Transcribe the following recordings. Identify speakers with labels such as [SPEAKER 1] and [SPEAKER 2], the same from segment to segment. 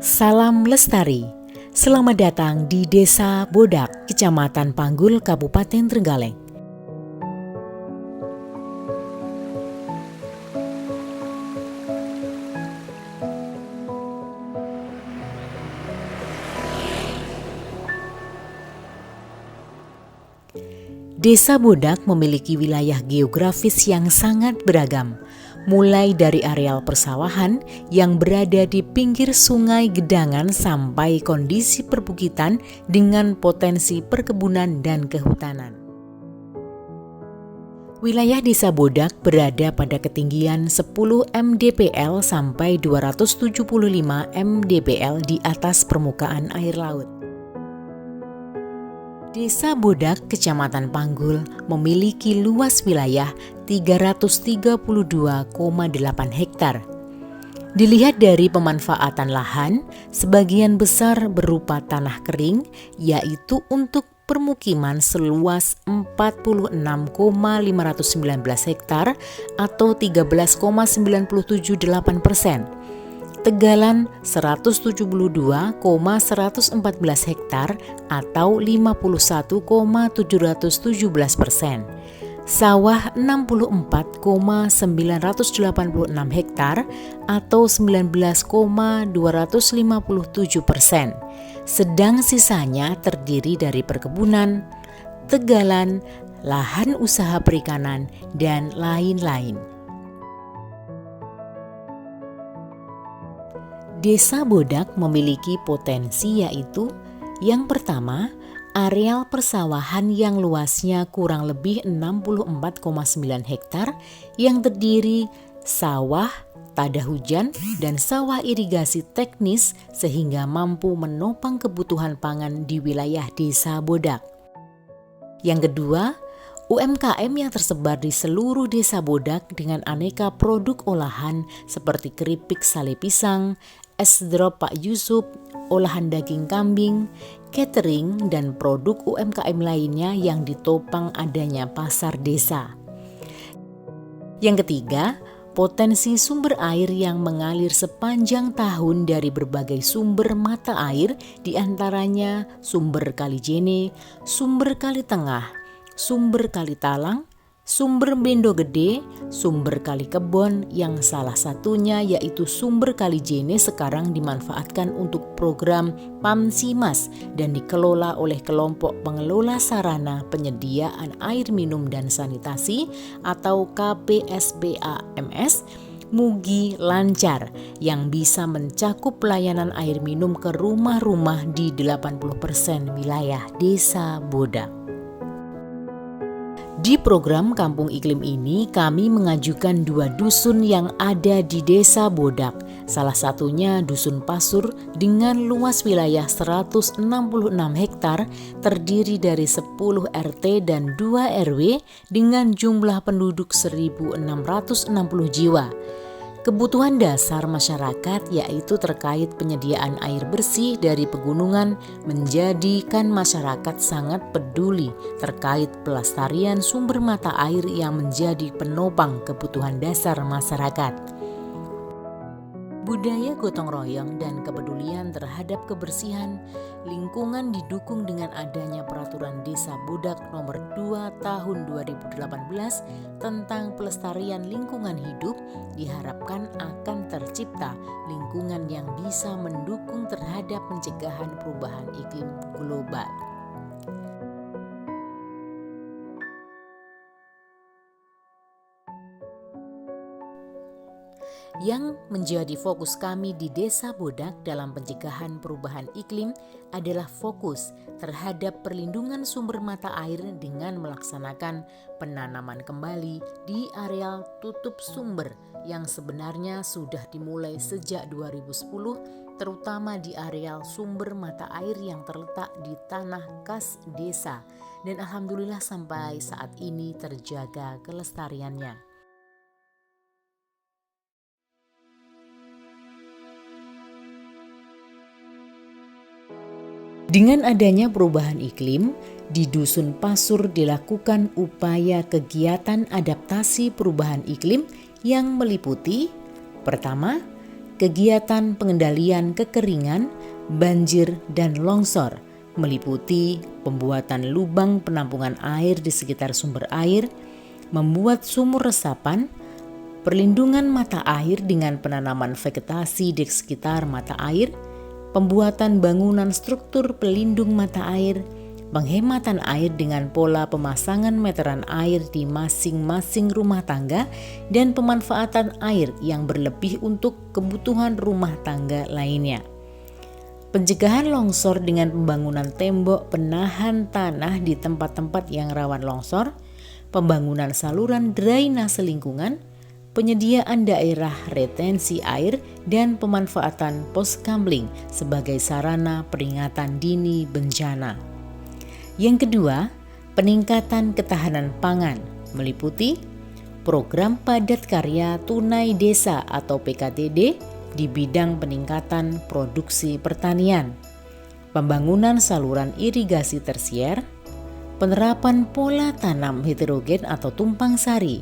[SPEAKER 1] Salam Lestari. Selamat datang di Desa Bodak, Kecamatan Panggul, Kabupaten Trenggalek. Desa Bodak memiliki wilayah geografis yang sangat beragam, mulai dari areal persawahan yang berada di pinggir Sungai Gedangan sampai kondisi perbukitan dengan potensi perkebunan dan kehutanan. Wilayah Desa Bodak berada pada ketinggian 10 mdpl sampai 275 mdpl di atas permukaan air laut. Desa Bodak, Kecamatan Panggul, memiliki luas wilayah 332,8 hektar. Dilihat dari pemanfaatan lahan, sebagian besar berupa tanah kering, yaitu untuk permukiman seluas 46,519 hektar atau 13,978%. Tegalan 172,114 hektar atau 51,717%. Sawah 64,986 hektar atau 19,257%. Sedang sisanya terdiri dari perkebunan, tegalan, lahan usaha perikanan, dan lain-lain. Desa Bodak memiliki potensi yaitu yang pertama, areal persawahan yang luasnya kurang lebih 64,9 hektar yang terdiri sawah, tada hujan, dan sawah irigasi teknis sehingga mampu menopang kebutuhan pangan di wilayah Desa Bodak. Yang kedua, UMKM yang tersebar di seluruh Desa Bodak dengan aneka produk olahan seperti keripik sale pisang, es drop Pak Yusuf, olahan daging kambing, catering, dan produk UMKM lainnya yang ditopang adanya pasar desa. Yang ketiga, potensi sumber air yang mengalir sepanjang tahun dari berbagai sumber mata air, diantaranya sumber Kali Jene, sumber Kali Tengah, sumber Kali Talang, sumber Bendo Gede, sumber Kali Kebon, yang salah satunya yaitu sumber Kali Jene sekarang dimanfaatkan untuk program PAMSIMAS dan dikelola oleh kelompok pengelola sarana penyediaan air minum dan sanitasi atau KPSBAMS Mugi Lancar yang bisa mencakup pelayanan air minum ke rumah-rumah di 80% wilayah Desa Bodak. Di program Kampung Iklim ini, kami mengajukan 2 dusun yang ada di Desa Bodak. Salah satunya Dusun Pasur dengan luas wilayah 166 hektar, terdiri dari 10 RT dan 2 RW dengan jumlah penduduk 1.660 jiwa. Kebutuhan dasar masyarakat yaitu terkait penyediaan air bersih dari pegunungan menjadikan masyarakat sangat peduli terkait pelestarian sumber mata air yang menjadi penopang kebutuhan dasar masyarakat. Budaya gotong royong dan kepedulian terhadap kebersihan lingkungan didukung dengan adanya Peraturan Desa Bodak Nomor 2 Tahun 2018 tentang pelestarian lingkungan hidup. Diharapkan akan tercipta lingkungan yang bisa mendukung terhadap pencegahan perubahan iklim global. Yang menjadi fokus kami di Desa Bodak dalam pencegahan perubahan iklim adalah fokus terhadap perlindungan sumber mata air dengan melaksanakan penanaman kembali di areal tutup sumber yang sebenarnya sudah dimulai sejak 2010, terutama di areal sumber mata air yang terletak di tanah kas desa, dan alhamdulillah sampai saat ini terjaga kelestariannya. Dengan adanya perubahan iklim, di Dusun Pasur dilakukan upaya kegiatan adaptasi perubahan iklim yang meliputi: pertama, kegiatan pengendalian kekeringan, banjir, dan longsor, meliputi pembuatan lubang penampungan air di sekitar sumber air, membuat sumur resapan, perlindungan mata air dengan penanaman vegetasi di sekitar mata air, pembuatan bangunan struktur pelindung mata air, penghematan air dengan pola pemasangan meteran air di masing-masing rumah tangga, dan pemanfaatan air yang berlebih untuk kebutuhan rumah tangga lainnya. Pencegahan longsor dengan pembangunan tembok penahan tanah di tempat-tempat yang rawan longsor, pembangunan saluran drainase lingkungan, penyediaan daerah retensi air, dan pemanfaatan poskamling sebagai sarana peringatan dini bencana. Yang kedua, peningkatan ketahanan pangan meliputi program padat karya tunai desa atau PKTD di bidang peningkatan produksi pertanian, pembangunan saluran irigasi tersier, penerapan pola tanam heterogen atau tumpang sari,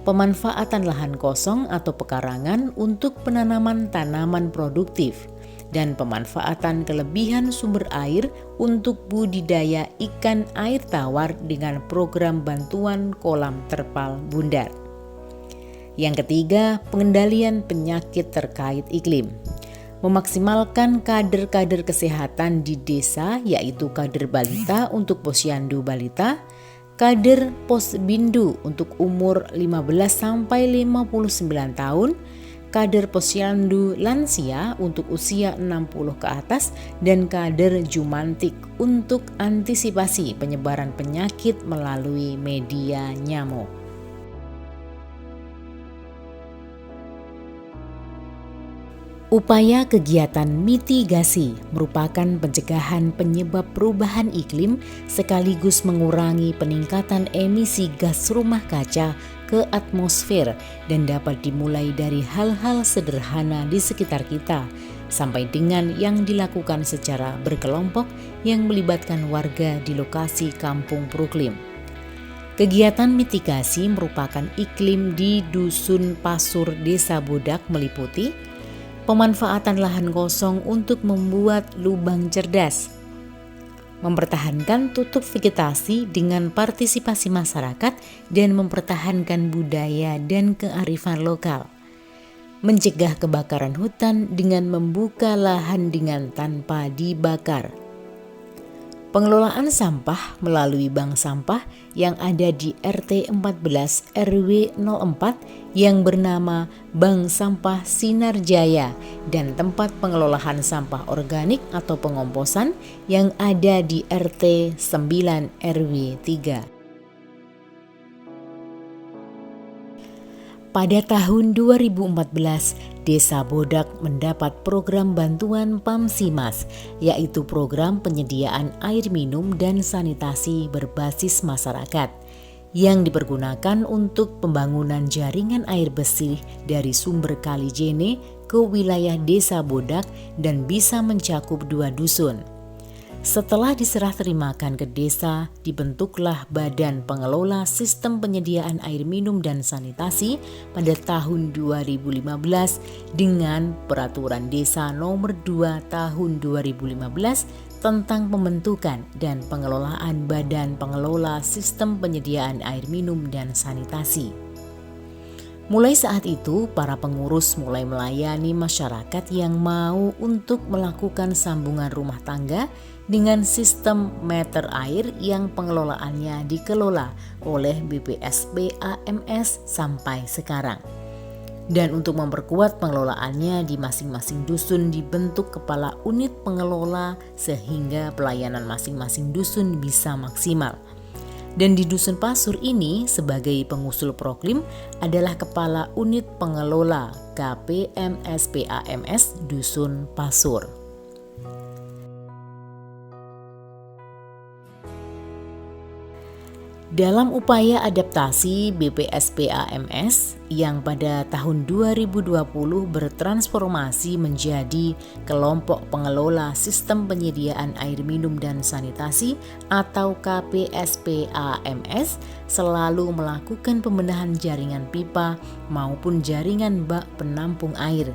[SPEAKER 1] pemanfaatan lahan kosong atau pekarangan untuk penanaman tanaman produktif, dan pemanfaatan kelebihan sumber air untuk budidaya ikan air tawar dengan program bantuan kolam terpal bundar. Yang ketiga, pengendalian penyakit terkait iklim. Memaksimalkan kader-kader kesehatan di desa, yaitu kader balita untuk posyandu balita, kader posbindu untuk umur 15-59 tahun, kader posyandu lansia untuk usia 60 ke atas, dan kader jumantik untuk antisipasi penyebaran penyakit melalui media nyamuk. Upaya kegiatan mitigasi merupakan pencegahan penyebab perubahan iklim sekaligus mengurangi peningkatan emisi gas rumah kaca ke atmosfer dan dapat dimulai dari hal-hal sederhana di sekitar kita sampai dengan yang dilakukan secara berkelompok yang melibatkan warga di lokasi kampung Proklim. Kegiatan mitigasi merupakan iklim di Dusun Pasur Desa Bodak meliputi pemanfaatan lahan kosong untuk membuat lubang cerdas, mempertahankan tutup vegetasi dengan partisipasi masyarakat dan mempertahankan budaya dan kearifan lokal, mencegah kebakaran hutan dengan membuka lahan dengan tanpa dibakar, pengelolaan sampah melalui bank sampah yang ada di RT 14 RW 04 yang bernama Bank Sampah Sinar Jaya dan tempat pengelolaan sampah organik atau pengomposan yang ada di RT 9 RW 3. Pada tahun 2014, Desa Bodak mendapat program bantuan PAMSIMAS, yaitu program penyediaan air minum dan sanitasi berbasis masyarakat, yang dipergunakan untuk pembangunan jaringan air bersih dari sumber Kali Jene ke wilayah Desa Bodak dan bisa mencakup 2 dusun. Setelah diserah terimakan ke desa, dibentuklah Badan Pengelola Sistem Penyediaan Air Minum dan Sanitasi pada tahun 2015 dengan Peraturan Desa Nomor 2 Tahun 2015 tentang pembentukan dan pengelolaan Badan Pengelola Sistem Penyediaan Air Minum dan Sanitasi. Mulai saat itu, para pengurus mulai melayani masyarakat yang mau untuk melakukan sambungan rumah tangga dengan sistem meter air yang pengelolaannya dikelola oleh BPSP AMS sampai sekarang. Dan untuk memperkuat pengelolaannya di masing-masing dusun dibentuk kepala unit pengelola sehingga pelayanan masing-masing dusun bisa maksimal. Dan di Dusun Pasur ini sebagai pengusul Proklim adalah Kepala Unit Pengelola KPMSPAMS Dusun Pasur. Dalam upaya adaptasi BPSPAMS yang pada tahun 2020 bertransformasi menjadi Kelompok Pengelola Sistem Penyediaan Air Minum dan Sanitasi atau KPSPAMS selalu melakukan pembenahan jaringan pipa maupun jaringan bak penampung air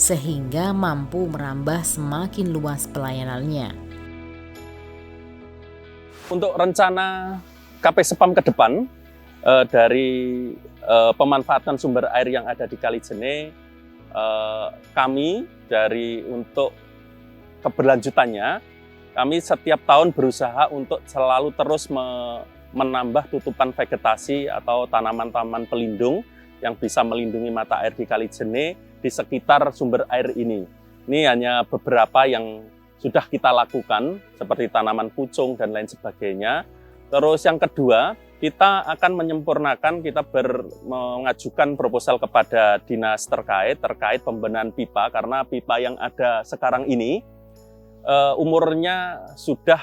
[SPEAKER 1] sehingga mampu merambah semakin luas pelayanannya.
[SPEAKER 2] Untuk rencana KP Sepam ke depan, dari pemanfaatan sumber air yang ada di Kalijene, kami untuk keberlanjutannya, kami setiap tahun berusaha untuk selalu terus menambah tutupan vegetasi atau tanaman-tanaman pelindung yang bisa melindungi mata air di Kalijene di sekitar sumber air ini. Ini hanya beberapa yang sudah kita lakukan, seperti tanaman pucung dan lain sebagainya. Terus yang kedua, kita akan menyempurnakan, kita mengajukan proposal kepada dinas terkait pembenahan pipa, karena pipa yang ada sekarang ini umurnya sudah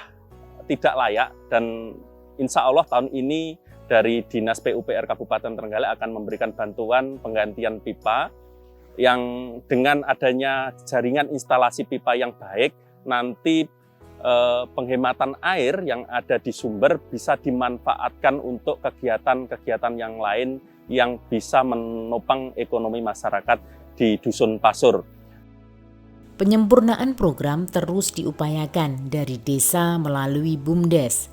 [SPEAKER 2] tidak layak, dan insya Allah tahun ini dari Dinas PUPR Kabupaten Trenggalek akan memberikan bantuan penggantian pipa yang dengan adanya jaringan instalasi pipa yang baik, nanti penghematan air yang ada di sumber bisa dimanfaatkan untuk kegiatan-kegiatan yang lain yang bisa menopang ekonomi masyarakat di Dusun Pasur.
[SPEAKER 1] Penyempurnaan program terus diupayakan dari desa melalui BUMDes.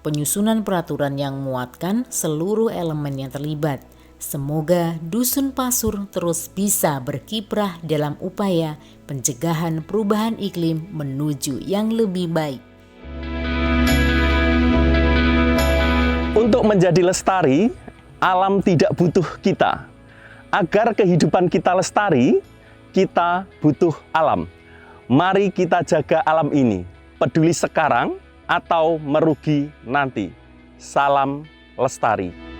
[SPEAKER 1] Penyusunan peraturan yang memuatkan seluruh elemen yang terlibat. Semoga Dusun Pasur terus bisa berkiprah dalam upaya pencegahan perubahan iklim menuju yang lebih baik.
[SPEAKER 2] Untuk menjadi lestari, alam tidak butuh kita. Agar kehidupan kita lestari, kita butuh alam. Mari kita jaga alam ini, peduli sekarang atau merugi nanti. Salam lestari.